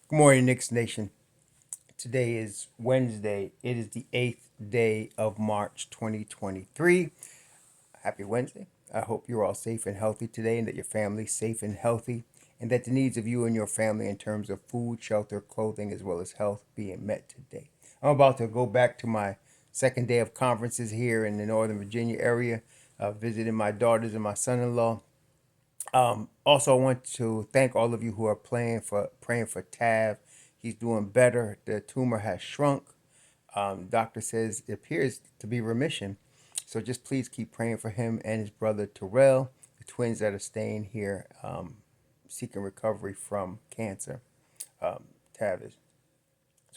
Good morning, Knicks Nation. Today is Wednesday. It is the 8th day of March 2023. Happy Wednesday. I hope you're all safe and healthy today and that your family's safe and healthy and that the needs of you and your family in terms of food, shelter, clothing, as well as health being met today. I'm about to go back to my second day of conferences here in the Northern Virginia area, visiting my daughters and my son-in-law. Also, I want to thank all of you who are praying for Tav. He's doing better. The tumor has shrunk. Doctor says it appears to be remission. So just please keep praying for him and his brother Terrell, the twins that are staying here, seeking recovery from cancer. Tav is.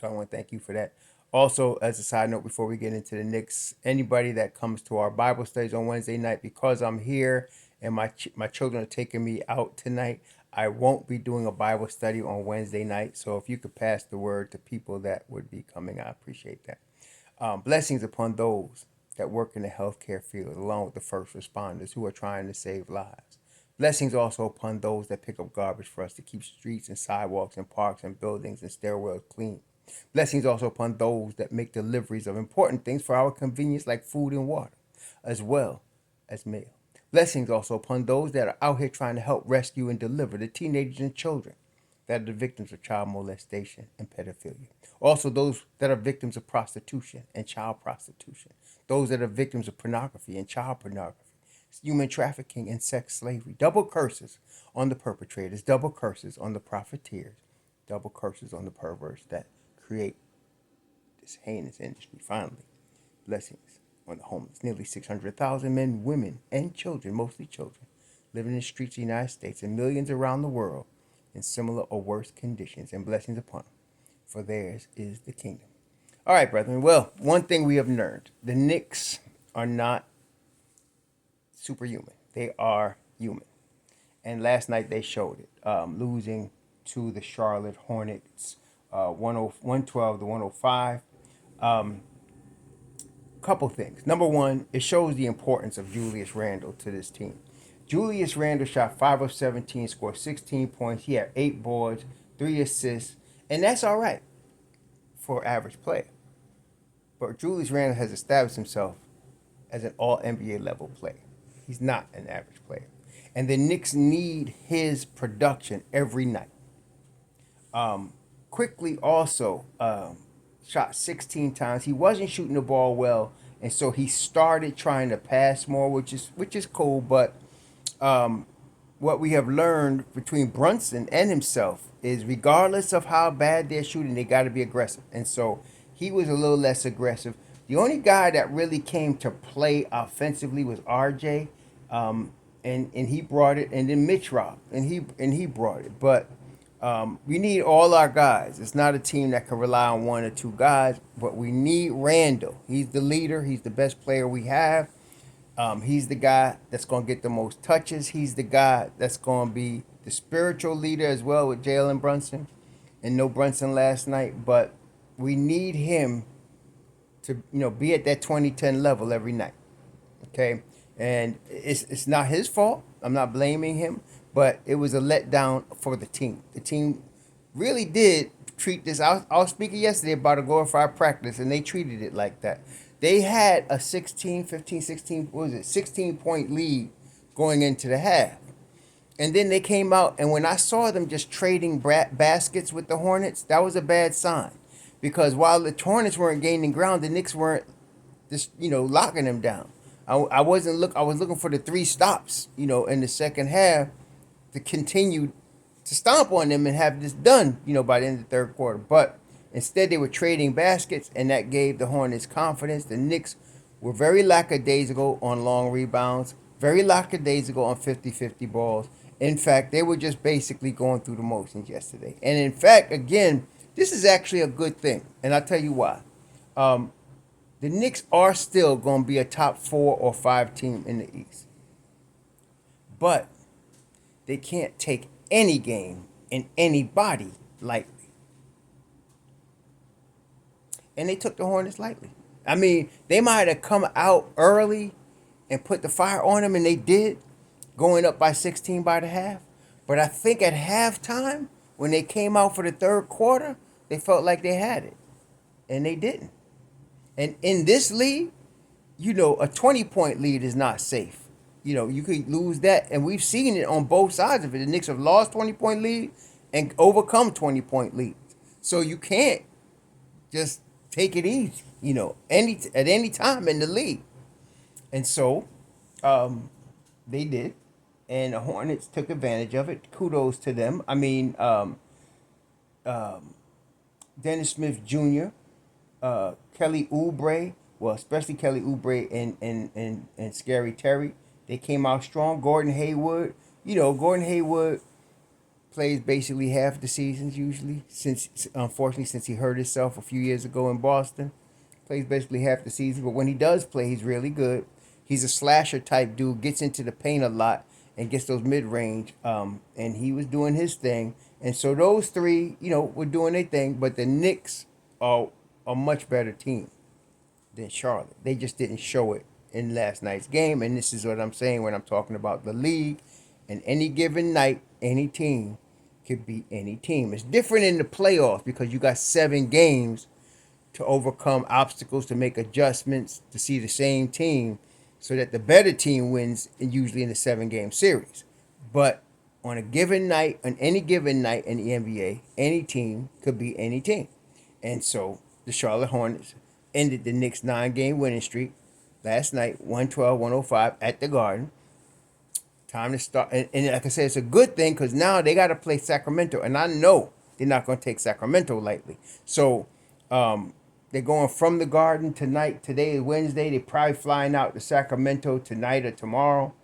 So I want to thank you for that. Also, as a side note, before we get into the Knicks, anybody that comes to our Bible studies on Wednesday night, because I'm here and my children are taking me out tonight, I won't be doing a Bible study on Wednesday night. So if you could pass the word to people that would be coming, I appreciate that. Blessings upon those that work in the healthcare field, along with the first responders who are trying to save lives. Blessings also upon those that pick up garbage for us to keep streets and sidewalks and parks and buildings and stairwells clean. Blessings also upon those that make deliveries of important things for our convenience, like food and water, as well as mail. Blessings also upon those that are out here trying to help rescue and deliver the teenagers and children that are the victims of child molestation and pedophilia. Also, those that are victims of prostitution and child prostitution. Those that are victims of pornography and child pornography, human trafficking and sex slavery. Double curses on the perpetrators, double curses on the profiteers, double curses on the perverts that create this heinous industry. Finally, blessings on the homeless. Nearly 600,000 men, women, and children, mostly children, living in the streets of the United States and millions around the world in similar or worse conditions, and blessings upon them, for theirs is the kingdom. All right, brethren. Well, one thing we have learned: the Knicks are not superhuman. They are human. And last night they showed it, losing to the Charlotte Hornets, 112 to 105. Couple things. Number one, it shows the importance of Julius Randle to this team. Julius Randle shot 5 of 17, scored 16 points. He had 8 boards, 3 assists, and that's all right for an average player. But Julius Randle has established himself as an all NBA level player. He's not an average player. And the Knicks need his production every night. Quickly also shot 16 times. He wasn't shooting the ball well, and so he started trying to pass more, which is cool. But what we have learned between Brunson and himself is, regardless of how bad they're shooting, they got to be aggressive. And so he was a little less aggressive. The only guy that really came to play offensively was RJ, and he brought it, and then Mitch Rob, and he brought it. But we need all our guys. It's not a team that can rely on one or two guys, but we need Randall. He's the leader. He's the best player we have. He's the guy that's going to get the most touches. He's the guy that's going to be the spiritual leader as well, with Jalen Brunson. And no Brunson last night, but we need him to be at that 2010 level every night. Okay, and it's not his fault. I'm not blaming him, but it was a letdown for the team. The team really did treat this. I was speaking yesterday about a glorified practice, and they treated it like that. They had a 16, 15, 16, what was it, 16-point lead going into the half. And then they came out, and when I saw them just trading baskets with the Hornets, that was a bad sign. Because while the Hornets weren't gaining ground, the Knicks weren't just, locking them down. I was looking for the 3 stops, in the second half to continue to stomp on them and have this done, by the end of the third quarter. But instead they were trading baskets, and that gave the Hornets confidence. The Knicks were very lackadaisical on long rebounds, very lackadaisical on 50-50 balls. In fact, they were just basically going through the motions yesterday. And in fact, again, this is actually a good thing, and I'll tell you why. The Knicks are still going to be a top 4 or 5 team in the East. But they can't take any game and anybody lightly. And they took the Hornets lightly. I mean, they might have come out early and put the fire on them, and they did, going up by 16 by the half. But I think at halftime, when they came out for the third quarter, they felt like they had it, and they didn't. And in this league, a 20-point lead is not safe. You could lose that, and we've seen it on both sides of it. The Knicks have lost 20-point lead and overcome 20-point leads. So you can't just take it easy, at any time in the league. And so they did, and the Hornets took advantage of it. Kudos to them. I mean, Dennis Smith Jr., Kelly Oubre, well, especially Kelly Oubre and Scary Terry, they came out strong. Gordon Hayward, Gordon Hayward plays basically half the seasons usually, unfortunately since he hurt himself a few years ago in Boston. Plays basically half the season, but when he does play, he's really good. He's a slasher type dude, gets into the paint a lot and gets those mid range. And he was doing his thing, and so those three, were doing their thing. But the Knicks are a much better team than Charlotte. They just didn't show it in last night's game, and this is what I'm saying when I'm talking about the league. And any given night, any team could beat any team. It's different in the playoffs because you got 7 games to overcome obstacles, to make adjustments, to see the same team, so that the better team wins, usually in a 7-game series. But on any given night in the NBA, any team could beat any team. And so the Charlotte Hornets ended the Knicks' 9-game winning streak last night, 112-105 at the Garden. Time to start. And like I said, it's a good thing because now they got to play Sacramento. And I know they're not going to take Sacramento lightly. So they're going from the Garden tonight. Today is Wednesday. They're probably flying out to Sacramento tonight or tomorrow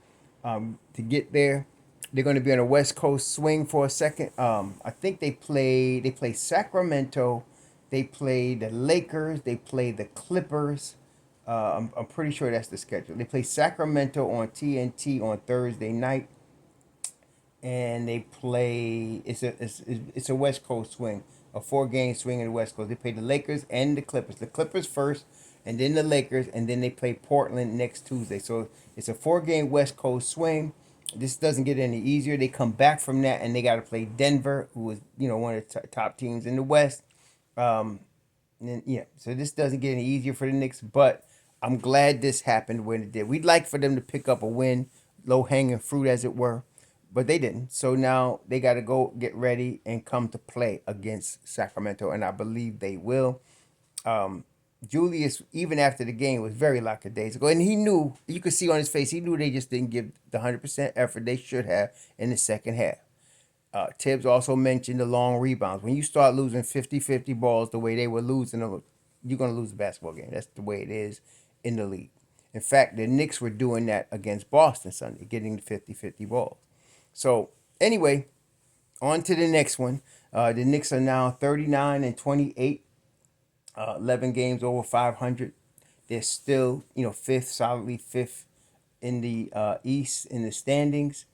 to get there. They're going to be on a West Coast swing for a second. I think they play Sacramento. They play the Lakers. They play the Clippers. I'm pretty sure that's the schedule. They play Sacramento on TNT on Thursday night, and they play. It's a West Coast swing, a 4-game swing in the West Coast. They play the Lakers and the Clippers. The Clippers first, and then the Lakers, and then they play Portland next Tuesday. So it's a 4-game West Coast swing. This doesn't get any easier. They come back from that, and they got to play Denver, who is one of the top teams in the West. And then, so this doesn't get any easier for the Knicks, but I'm glad this happened when it did. We'd like for them to pick up a win, low-hanging fruit as it were, but they didn't. So now they got to go get ready and come to play against Sacramento, and I believe they will. Julius, even after the game, was very lackadaisical, and he knew, you could see on his face, he knew they just didn't give the 100% effort they should have in the second half. Tibbs also mentioned the long rebounds. When you start losing 50-50 balls the way they were losing them, you're going to lose the basketball game. That's the way it is in the league. In fact, the Knicks were doing that against Boston Sunday, getting the 50-50 balls. So, anyway, on to the next one. The Knicks are now 39-28, 11 games over 500. They're still, solidly fifth in the East in the standings.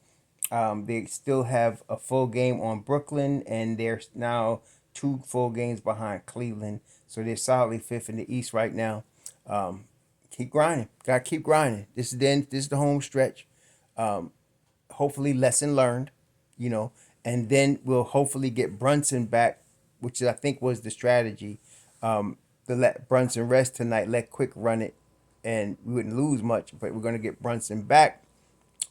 They still have a full game on Brooklyn, and they're now 2 full games behind Cleveland. So they're solidly fifth in the East right now. Keep grinding. Gotta keep grinding. This is the home stretch. Hopefully, lesson learned. And then we'll hopefully get Brunson back, which I think was the strategy. To let Brunson rest tonight, let Quick run it, and we wouldn't lose much. But we're gonna get Brunson back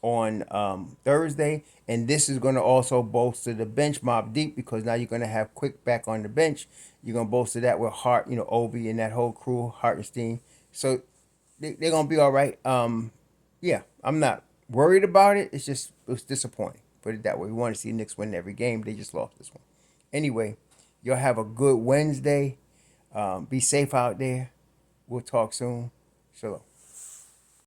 on Thursday, and this is going to also bolster the bench mob deep because now you're going to have Quick back on the bench. You're going to bolster that with Hart, Obi and that whole crew, Hartenstein. So they're going to be all right. Yeah, I'm not worried about it. It was disappointing. Put it that way. We want to see the Knicks win every game. They just lost this one. Anyway, y'all have a good Wednesday. Be safe out there. We'll talk soon. Shalom.